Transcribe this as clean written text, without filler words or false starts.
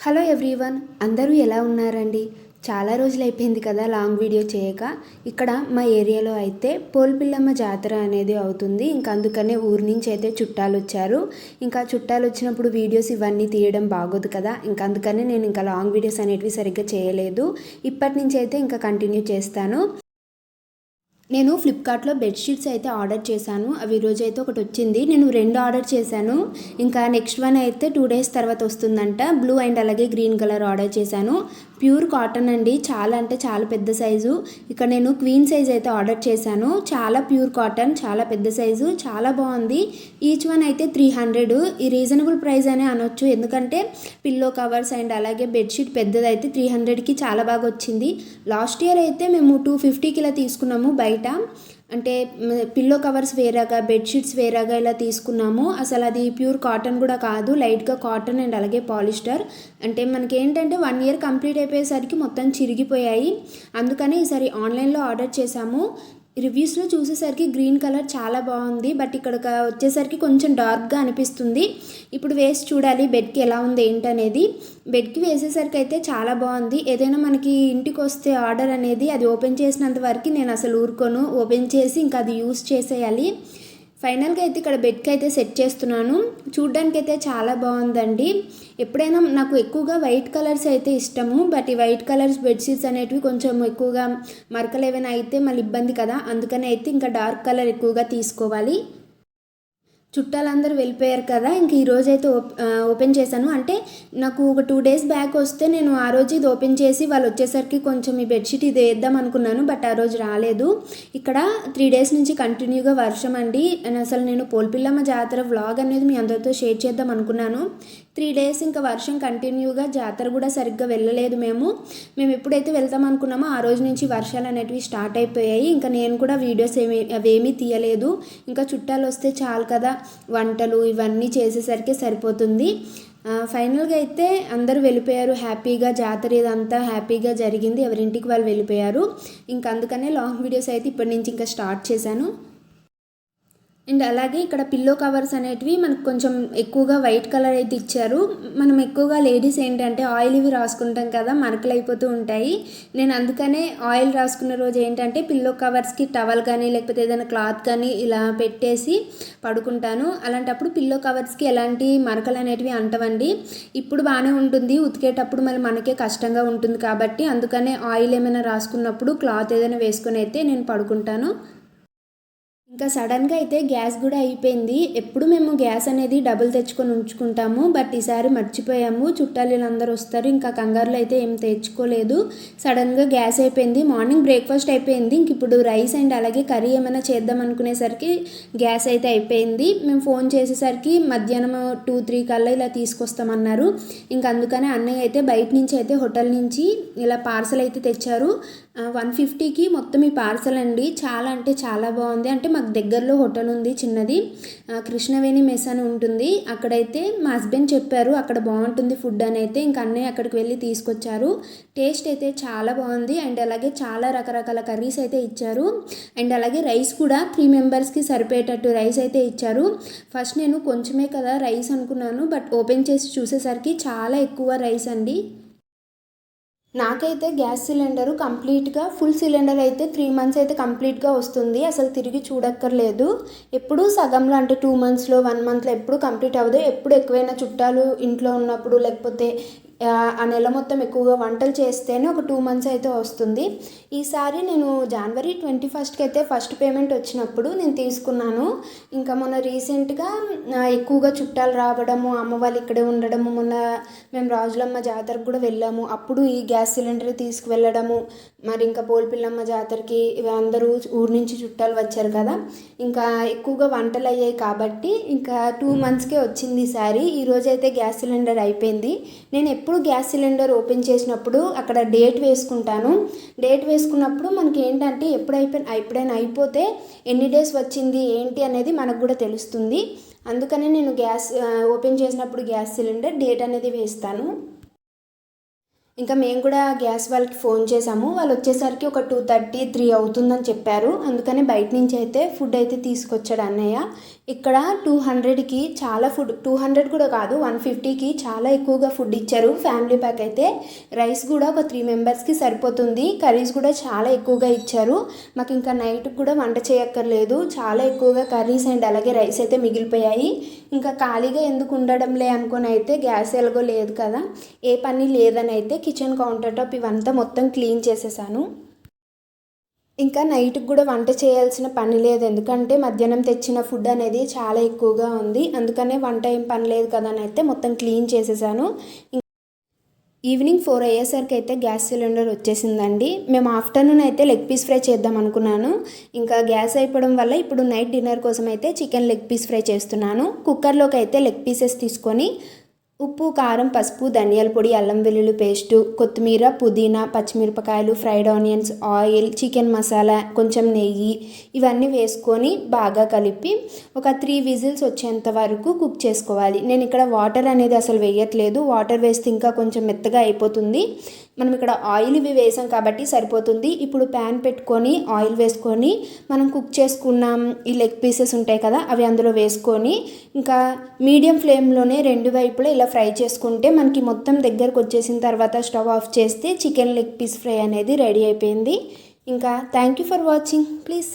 Hello everyone, అందరూ ఎలా ఉన్నారండి? చాలా రోజులు అయిపోయింది కదా లాంగ్ వీడియో చేయక. ఇక్కడ మా ఏరియాలో అయితే పోల్పిల్లమ్మ జాతర అనేది అవుతుంది. ఇంకా అందుకనే ఊరి నుంచి అయితే చుట్టాలు వచ్చారు. ఇంకా చుట్టాలు వచ్చినప్పుడు వీడియోస్ ఇవన్నీ తీయడం బాగోదు కదా. ఇంకా అందుకనే నేను ఇంకా లాంగ్ వీడియోస్ అనేటివి సరిగ్గా చేయలేదు. ఇప్పటి నుంచి అయితే ఇంకా కంటిన్యూ చేస్తాను. నేను ఫ్లిప్కార్ట్లో బెడ్షీట్స్ అయితే ఆర్డర్ చేశాను. అవి ఈరోజు అయితే ఒకటి వచ్చింది. నేను 2 ఆర్డర్ చేశాను. ఇంకా నెక్స్ట్ వన్ అయితే 2 డేస్ తర్వాత వస్తుందంట. బ్లూ అండ్ అలాగే గ్రీన్ కలర్ ఆర్డర్ చేశాను. ప్యూర్ కాటన్ అండి. చాలా అంటే చాలా పెద్ద సైజు. ఇక్కడ నేను క్వీన్ సైజ్ అయితే ఆర్డర్ చేశాను. చాలా ప్యూర్ కాటన్, చాలా పెద్ద సైజు, చాలా బాగుంది. ఈచ్ వన్ అయితే 300. ఈ రీజనబుల్ ప్రైస్ అనే అనొచ్చు. ఎందుకంటే పిల్లో కవర్స్ అండ్ అలాగే బెడ్షీట్ పెద్దదైతే 300కి చాలా బాగా వచ్చింది. లాస్ట్ ఇయర్ అయితే మేము 250కి ఇలా తీసుకున్నాము బయట. అంటే పిల్లో కవర్స్ వేరేగా, బెడ్షీట్స్ వేరేగా ఇలా తీసుకున్నాము. అసలు అది ప్యూర్ కాటన్ కూడా కాదు, లైట్గా కాటన్ అండ్ అలాగే పాలిస్టర్. అంటే మనకి ఏంటంటే 1 ఇయర్ కంప్లీట్ అయిపోయేసరికి మొత్తం చిరిగిపోయాయి. అందుకని ఈసారి ఆన్లైన్లో ఆర్డర్ చేశాము. రివ్యూస్లో చూసేసరికి గ్రీన్ కలర్ చాలా బాగుంది. బట్ ఇక్కడ వచ్చేసరికి కొంచెం డార్క్గా అనిపిస్తుంది. ఇప్పుడు వేసి చూడాలి బెడ్కి ఎలా ఉంది ఏంటనేది. బెడ్కి వేసేసరికి అయితే చాలా బాగుంది. ఏదైనా మనకి ఇంటికి వస్తే ఆర్డర్ అనేది అది ఓపెన్ చేసినంత వరకు నేను అసలు ఊరుకోను. ఓపెన్ చేసి ఇంకా అది యూస్ చేసేయాలి. ఫైనల్గా అయితే ఇక్కడ బెడ్కి అయితే సెట్ చేస్తున్నాను. చూడ్డానికి అయితే చాలా బాగుందండి. ఎప్పుడైనా నాకు ఎక్కువగా వైట్ కలర్స్ అయితే ఇష్టము. బట్ ఈ వైట్ కలర్స్ బెడ్షీట్స్ అనేటివి కొంచెం ఎక్కువగా మరకలు ఏమైనా అయితే మళ్ళీ ఇబ్బంది కదా. అందుకని అయితే ఇంకా డార్క్ కలర్ ఎక్కువగా తీసుకోవాలి. చుట్టాలందరూ వెళ్ళిపోయారు కదా. ఇంక ఈరోజు అయితే ఓపెన్ చేశాను. అంటే నాకు ఒక 2 డేస్ బ్యాక్ వస్తే నేను ఆ రోజు ఇది ఓపెన్ చేసి వాళ్ళు వచ్చేసరికి కొంచెం ఈ బెడ్షీట్ ఇది వేద్దాం అనుకున్నాను. బట్ ఆ రోజు రాలేదు. ఇక్కడ 3 డేస్ నుంచి కంటిన్యూగా వర్షం అండి. అసలు నేను పోల్పిల్లమ్మ జాతర వ్లాగ్ అనేది మీ అందరితో షేర్ చేద్దాం అనుకున్నాను. 3 డేస్ ఇంకా వర్షం కంటిన్యూగా, జాతర కూడా సరిగ్గా వెళ్ళలేదు. మేము ఎప్పుడైతే వెళ్తాం అనుకున్నామో ఆ రోజు నుంచి వర్షాలు అనేటివి స్టార్ట్ అయిపోయాయి. ఇంకా నేను కూడా వీడియోస్ అవేమీ తీయలేదు. ఇంకా చుట్టాలు వస్తే చాలు కదా, వంటలు ఇవన్నీ చేసేసరికి సరిపోతుంది. ఫైనల్గా అయితే అందరూ వెళ్ళిపోయారు హ్యాపీగా. జాతర ఇదంతా హ్యాపీగా జరిగింది. ఎవరింటికి వాళ్ళు వెళ్ళిపోయారు. ఇంకా అందుకనే లాంగ్ వీడియోస్ అయితే ఇప్పటి నుంచి ఇంకా స్టార్ట్ చేశాను. అండ్ అలాగే ఇక్కడ పిల్లో కవర్స్ అనేటివి మనకు కొంచెం ఎక్కువగా వైట్ కలర్ అయితే ఇచ్చారు. మనం ఎక్కువగా లేడీస్ ఏంటంటే ఆయిల్ ఇవి రాసుకుంటాం కదా, మరకలు అయిపోతూ ఉంటాయి. నేను అందుకనే ఆయిల్ రాసుకున్న రోజు ఏంటంటే పిల్లో కవర్స్కి టవల్ కానీ లేకపోతే ఏదైనా క్లాత్ కానీ ఇలా పెట్టేసి పడుకుంటాను. అలాంటప్పుడు పిల్లో కవర్స్కి ఎలాంటి మరకలు అనేటివి అంటవండి. ఇప్పుడు బాగానే ఉంటుంది, ఉతికేటప్పుడు మళ్ళీ మనకే కష్టంగా ఉంటుంది కాబట్టి అందుకనే ఆయిల్ ఏమైనా రాసుకున్నప్పుడు క్లాత్ ఏదైనా వేసుకొని అయితే నేను పడుకుంటాను. ఇంకా సడన్గా అయితే గ్యాస్ కూడా అయిపోయింది. ఎప్పుడు మేము గ్యాస్ అనేది డబుల్ తెచ్చుకొని ఉంచుకుంటాము. బట్ ఈసారి మర్చిపోయాము. చుట్టాలు అందరూ వస్తారు, ఇంకా కంగారులో అయితే ఏం తెచ్చుకోలేదు. సడన్గా గ్యాస్ అయిపోయింది. మార్నింగ్ బ్రేక్ఫాస్ట్ అయిపోయింది. ఇంక ఇప్పుడు రైస్ అండ్ అలాగే కర్రీ ఏమైనా చేద్దాం అనుకునేసరికి గ్యాస్ అయితే అయిపోయింది. మేము ఫోన్ చేసేసరికి మధ్యాహ్నం 2-3 కల్లా ఇలా తీసుకొస్తామన్నారు. ఇంకా అందుకనే అన్నయ్య అయితే బయట నుంచి అయితే హోటల్ నుంచి ఇలా పార్సల్ అయితే తెచ్చారు. 150కి మొత్తం ఈ పార్సల్ అండి. చాలా అంటే చాలా బాగుంది. అంటే మాకు దగ్గరలో హోటల్ ఉంది చిన్నది, కృష్ణవేణి మెస్ అని ఉంటుంది. అక్కడైతే మా హస్బెండ్ చెప్పారు అక్కడ బాగుంటుంది ఫుడ్ అని. అయితే ఇంక అన్నయ్య అక్కడికి వెళ్ళి తీసుకొచ్చారు. టేస్ట్ అయితే చాలా బాగుంది. అండ్ అలాగే చాలా రకరకాల కర్రీస్ అయితే ఇచ్చారు. అండ్ అలాగే రైస్ కూడా 3 మెంబర్స్కి సరిపోయేటట్టు రైస్ అయితే ఇచ్చారు. ఫస్ట్ నేను కొంచెమే కదా రైస్ అనుకున్నాను. బట్ ఓపెన్ చేసి చూసేసరికి చాలా ఎక్కువ రైస్ అండి. నాకైతే గ్యాస్ సిలిండరు కంప్లీట్గా ఫుల్ సిలిండర్ అయితే 3 మంత్స్ అయితే కంప్లీట్గా వస్తుంది. అసలు తిరిగి చూడక్కర్లేదు. ఎప్పుడు సగంలో అంటే 2 మంత్స్లో 1 మంత్లో ఎప్పుడు కంప్లీట్ అవ్వదు. ఎప్పుడు ఎక్కువైనా చుట్టాలు ఇంట్లో ఉన్నప్పుడు లేకపోతే ఆ నెల మొత్తం ఎక్కువగా వంటలు చేస్తేనే ఒక 2 మంత్స్ అయితే వస్తుంది. ఈసారి నేను జనవరి 21కి అయితే ఫస్ట్ పేమెంట్ వచ్చినప్పుడు నేను తీసుకున్నాను. ఇంకా మొన్న రీసెంట్గా ఎక్కువగా చుట్టాలు రావడము, అమ్మ వాళ్ళు ఇక్కడే ఉండడము, మొన్న మేము రాజులమ్మ జాతరకు కూడా వెళ్ళాము. అప్పుడు ఈ గ్యాస్ సిలిండర్ తీసుకువెళ్ళడము, మరి ఇంకా పోల్పిల్లమ్మ జాతరకి అందరూ ఊరు నుంచి చుట్టాలు వచ్చారు కదా, ఇంకా ఎక్కువగా వంటలు అయ్యాయి కాబట్టి ఇంకా 2 మంత్స్కే వచ్చింది ఈసారి. ఈరోజు అయితే గ్యాస్ సిలిండర్ అయిపోయింది. నేను ఎప్పుడు గ్యాస్ సిలిండర్ ఓపెన్ చేసినప్పుడు అక్కడ డేట్ వేసుకుంటాను. డేట్ వేసుకున్నప్పుడు మనకి ఏంటంటే ఎప్పుడైనా అయిపోతే ఎన్ని డేస్ వచ్చింది ఏంటి అనేది మనకు కూడా తెలుస్తుంది. అందుకనే నేను గ్యాస్ ఓపెన్ చేసినప్పుడు గ్యాస్ సిలిండర్ డేట్ అనేది వేస్తాను. ఇంకా మేము కూడా గ్యాస్ వాళ్ళకి ఫోన్ చేసాము. వాళ్ళు వచ్చేసరికి ఒక 2:30-3 అవుతుందని చెప్పారు. అందుకని బయట నుంచి అయితే ఫుడ్ అయితే తీసుకొచ్చాడు అన్నయ్య. ఇక్కడ 200కి చాలా ఫుడ్, 200 కూడా కాదు 150కి చాలా ఎక్కువగా ఫుడ్ ఇచ్చారు. ఫ్యామిలీ ప్యాక్ అయితే రైస్ కూడా ఒక 3 మెంబర్స్కి సరిపోతుంది. కర్రీస్ కూడా చాలా ఎక్కువగా ఇచ్చారు. మాకు ఇంకా నైట్ కూడా వంట చేయక్కర్లేదు. చాలా ఎక్కువగా కర్రీస్ అండ్ అలాగే రైస్ అయితే మిగిలిపోయాయి. ఇంకా ఖాళీగా ఎందుకు ఉండడంలే అనుకొని అయితే గ్యాస్ ఎలాగో లేదు కదా, ఏ పని లేదని అయితే కిచెన్ కౌంటర్ టాప్ ఇవంతా మొత్తం క్లీన్ చేసేసాను. ఇంకా నైట్కి కూడా వంట చేయాల్సిన పని లేదు, ఎందుకంటే మధ్యాహ్నం తెచ్చిన ఫుడ్ అనేది చాలా ఎక్కువగా ఉంది. అందుకనే వంట ఏం పని లేదు కదా అని అయితే మొత్తం క్లీన్ చేసేసాను. ఈవినింగ్ 4 అయ్యేసరికి అయితే గ్యాస్ సిలిండర్ వచ్చేసిందండి. మేము ఆఫ్టర్నూన్ అయితే లెగ్ పీస్ ఫ్రై చేద్దాం అనుకున్నాను. ఇంకా గ్యాస్ అయిపోవడం వల్ల ఇప్పుడు నైట్ డిన్నర్ కోసం అయితే చికెన్ లెగ్ పీస్ ఫ్రై చేస్తున్నాను. కుక్కర్లోకి అయితే లెగ్ పీసెస్ తీసుకొని ఉప్పు, కారం, పసుపు, ధనియాల పొడి, అల్లం వెల్లుల్లి పేస్టు, కొత్తిమీర, పుదీనా, పచ్చిమిరపకాయలు, fried onions, oil, chicken masala, కొంచెం నెయ్యి ఇవన్నీ వేసుకొని బాగా కలిపి ఒక 3 విజిల్స్ వచ్చేంత వరకు కుక్ చేసుకోవాలి. నేను ఇక్కడ వాటర్ అనేది అసలు వేయట్లేదు. వాటర్ వేస్తే ఇంకా కొంచెం మెత్తగా అయిపోతుంది. మనం ఇక్కడ ఆయిల్ ఇవి వేసాం కాబట్టి సరిపోతుంది. ఇప్పుడు ప్యాన్ పెట్టుకొని ఆయిల్ వేసుకొని మనం కుక్ చేసుకున్నాం ఈ లెగ్ పీసెస్ ఉంటాయి కదా, అవి అందులో వేసుకొని ఇంకా మీడియం ఫ్లేమ్లోనే 2 వైపులా ఇలా ఫ్రై చేసుకుంటే మనకి మొత్తం దగ్గరకు వచ్చేసిన తర్వాత స్టవ్ ఆఫ్ చేస్తే చికెన్ లెగ్ పీస్ ఫ్రై అనేది రెడీ అయిపోయింది. ఇంకా thank you for watching. Please